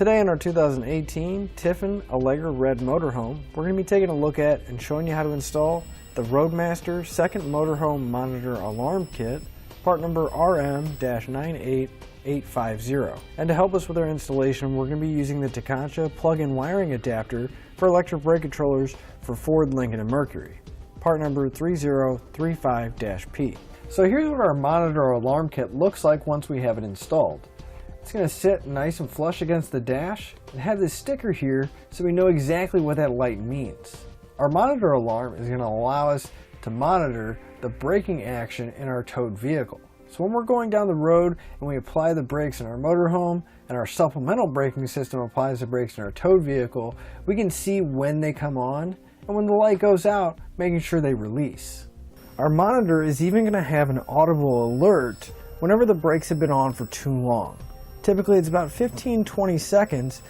Today in our 2018 Tiffin Allegro Red Motorhome, we're going to be taking a look at and showing you how to install the Roadmaster second Motorhome Monitor Alarm Kit, part number RM-98850. And to help us with our installation, we're going to be using the Tekonsha plug-in wiring adapter for electric brake controllers for Ford Lincoln and Mercury, part number 3035-P. So here's what our monitor alarm kit looks like once we have it installed. It's going to sit nice and flush against the dash and have this sticker here so we know exactly what that light means. Our monitor alarm is going to allow us to monitor the braking action in our towed vehicle. So when we're going down the road and we apply the brakes in our motorhome and our supplemental braking system applies the brakes in our towed vehicle, we can see when they come on and when the light goes out, making sure they release. Our monitor is even going to have an audible alert whenever the brakes have been on for too long. Typically it's about 15-20 seconds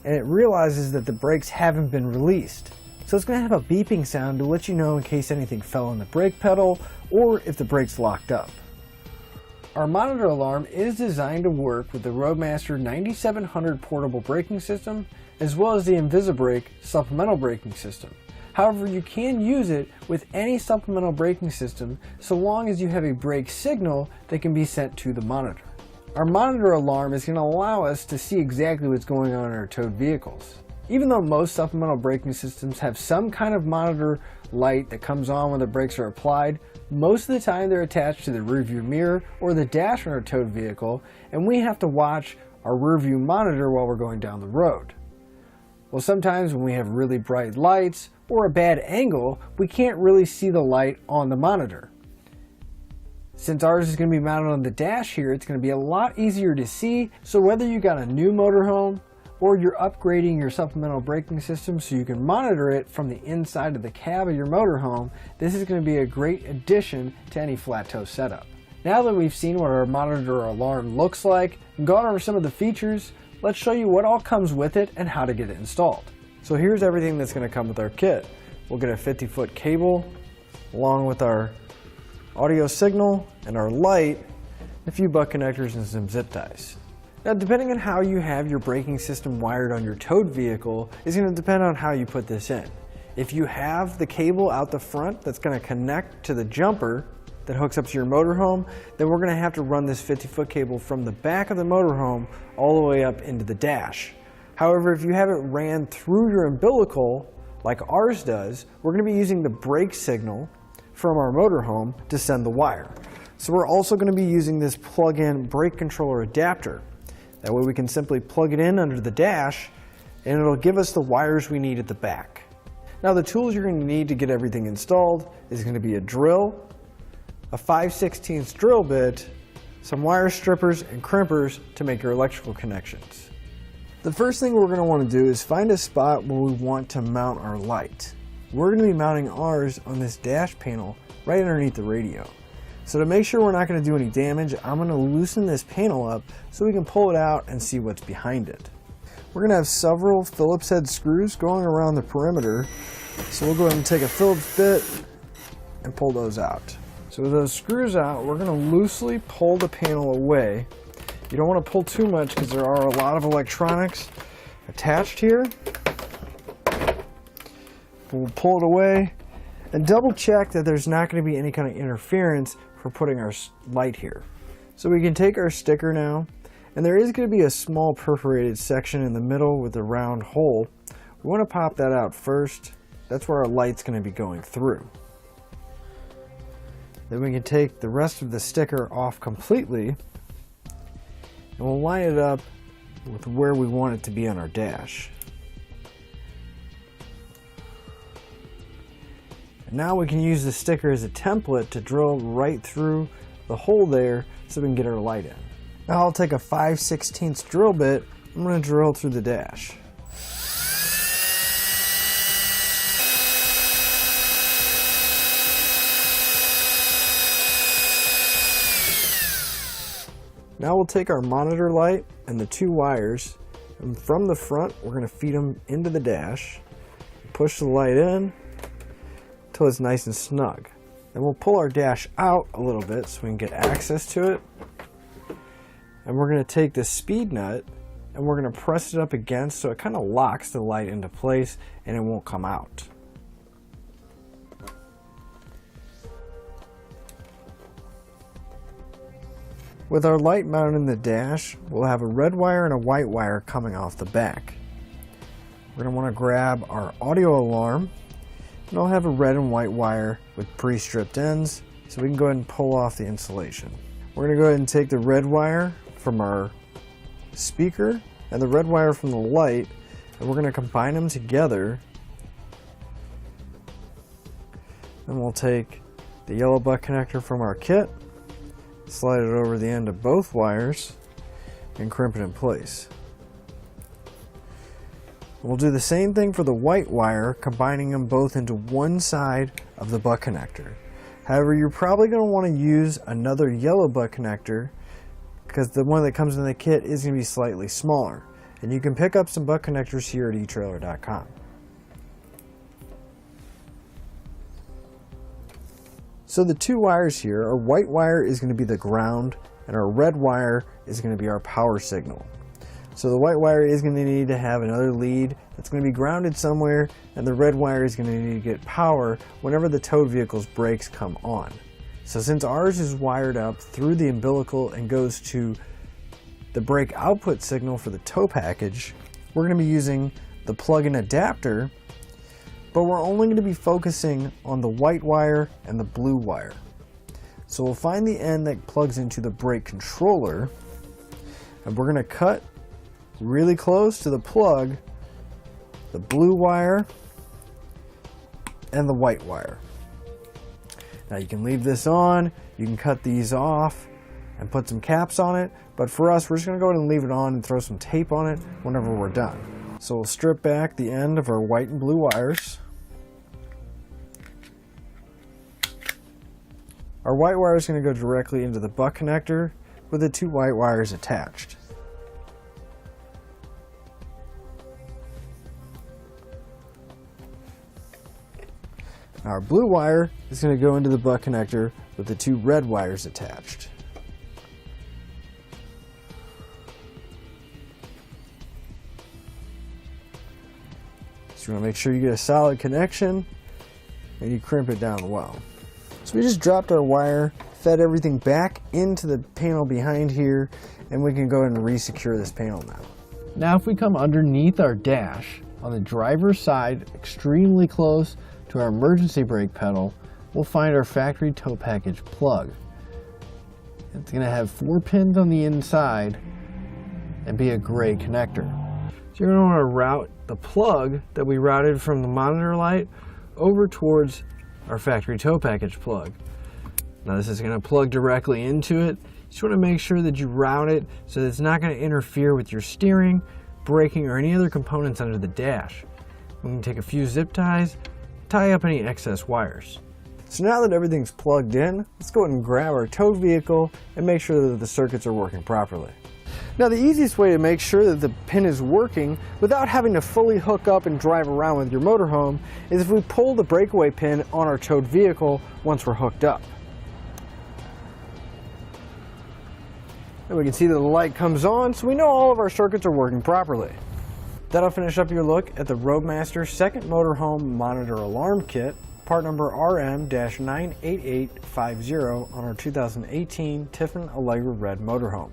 and it realizes that the brakes haven't been released. So it's going to have a beeping sound to let you know in case anything fell in the brake pedal or if the brake's locked up. Our monitor alarm is designed to work with the Roadmaster 9700 portable braking system as well as the InvisiBrake supplemental braking system. However, you can use it with any supplemental braking system so long as you have a brake signal that can be sent to the monitor. Our monitor alarm is going to allow us to see exactly what's going on in our towed vehicles. Even though most supplemental braking systems have some kind of monitor light that comes on when the brakes are applied, most of the time they're attached to the rearview mirror or the dash on our towed vehicle, and we have to watch our rearview monitor while we're going down the road. Well, sometimes when we have really bright lights or a bad angle, we can't really see the light on the monitor. Since ours is going to be mounted on the dash here, it's going to be a lot easier to see. So whether you got a new motorhome or you're upgrading your supplemental braking system so you can monitor it from the inside of the cab of your motorhome, this is going to be a great addition to any flat tow setup. Now that we've seen what our monitor alarm looks like and gone over some of the features, let's show you what all comes with it and how to get it installed. So here's everything that's going to come with our kit. We'll get a 50-foot cable along with our audio signal and our light, a few butt connectors and some zip ties. Now, depending on how you have your braking system wired on your towed vehicle is going to depend on how you put this in. If you have the cable out the front that's going to connect to the jumper that hooks up to your motorhome, then we're going to have to run this 50-foot cable from the back of the motorhome all the way up into the dash. However, if you have it ran through your umbilical like ours does, we're going to be using the brake signal from our motorhome to send the wire. So we're also going to be using this plug-in brake controller adapter. That way we can simply plug it in under the dash and it'll give us the wires we need at the back. Now the tools you're going to need to get everything installed is going to be a drill, a 5/16 drill bit, some wire strippers and crimpers to make your electrical connections. The first thing we're going to want to do is find a spot where we want to mount our light. We're going to be mounting ours on this dash panel right underneath the radio. So to make sure we're not going to do any damage, I'm going to loosen this panel up so we can pull it out and see what's behind it. We're going to have several Phillips head screws going around the perimeter. So we'll go ahead and take a Phillips bit and pull those out. So with those screws out, we're going to loosely pull the panel away. You don't want to pull too much because there are a lot of electronics attached here. We'll pull it away and double check that there's not going to be any kind of interference for putting our light here. So we can take our sticker now, and there is going to be a small perforated section in the middle with a round hole. We want to pop that out first. That's where our light's going to be going through. Then we can take the rest of the sticker off completely, and we'll line it up with where we want it to be on our dash. And now we can use the sticker as a template to drill right through the hole there so we can get our light in. Now I'll take a 5/16 drill bit. I'm going to drill through the dash. Now we'll take our monitor light and the two wires, and from the front we're going to feed them into the dash, push the light in until it's nice and snug. Then we'll pull our dash out a little bit so we can get access to it. And we're going to take this speed nut and we're going to press it up against so it kind of locks the light into place and it won't come out. With our light mounted in the dash, we'll have a red wire and a white wire coming off the back. We're going to want to grab our audio alarm, and I'll have a red and white wire with pre-stripped ends, so we can go ahead and pull off the insulation. We're going to go ahead and take the red wire from our speaker and the red wire from the light, and we're going to combine them together. Then we'll take the yellow butt connector from our kit, slide it over the end of both wires, and crimp it in place. We'll do the same thing for the white wire, combining them both into one side of the butt connector. However, you're probably going to want to use another yellow butt connector because the one that comes in the kit is going to be slightly smaller. And you can pick up some butt connectors here at etrailer.Com. So the two wires here, our white wire is going to be the ground and our red wire is going to be our power signal. So the white wire is going to need to have another lead that's going to be grounded somewhere, and the red wire is going to need to get power whenever the towed vehicle's brakes come on. So since ours is wired up through the umbilical and goes to the brake output signal for the tow package, we're going to be using the plug-in adapter, but we're only going to be focusing on the white wire and the blue wire. So we'll find the end that plugs into the brake controller, and we're going to cut really close to the plug the blue wire and the white wire. Now you can leave this on, you can cut these off and put some caps on it, but for us we're just going to go ahead and leave it on and throw some tape on it whenever we're done. So we'll strip back the end of our white and blue wires. Our white wire is going to go directly into the butt connector with the two white wires attached. Our blue wire is going to go into the butt connector with the two red wires attached. So you want to make sure you get a solid connection and you crimp it down well. So we just dropped our wire, fed everything back into the panel behind here, and we can go ahead and re-secure this panel now. Now if we come underneath our dash, on the driver's side, extremely close to our emergency brake pedal, we'll find our factory tow package plug. It's going to have 4 pins on the inside and be a gray connector. So you're going to want to route the plug that we routed from the monitor light over towards our factory tow package plug. Now this is going to plug directly into it. You just want to make sure that you route it so that it's not going to interfere with your steering, braking, or any other components under the dash. We can take a few zip ties, tie up any excess wires. So now that everything's plugged in, let's go ahead and grab our towed vehicle and make sure that the circuits are working properly. Now the easiest way to make sure that the pin is working without having to fully hook up and drive around with your motorhome is if we pull the breakaway pin on our towed vehicle once we're hooked up. And we can see that the light comes on, so we know all of our circuits are working properly. That'll finish up your look at the Roadmaster second Motorhome Monitor Alarm Kit, part number RM-98850 on our 2018 Tiffin Allegro Red Motorhome.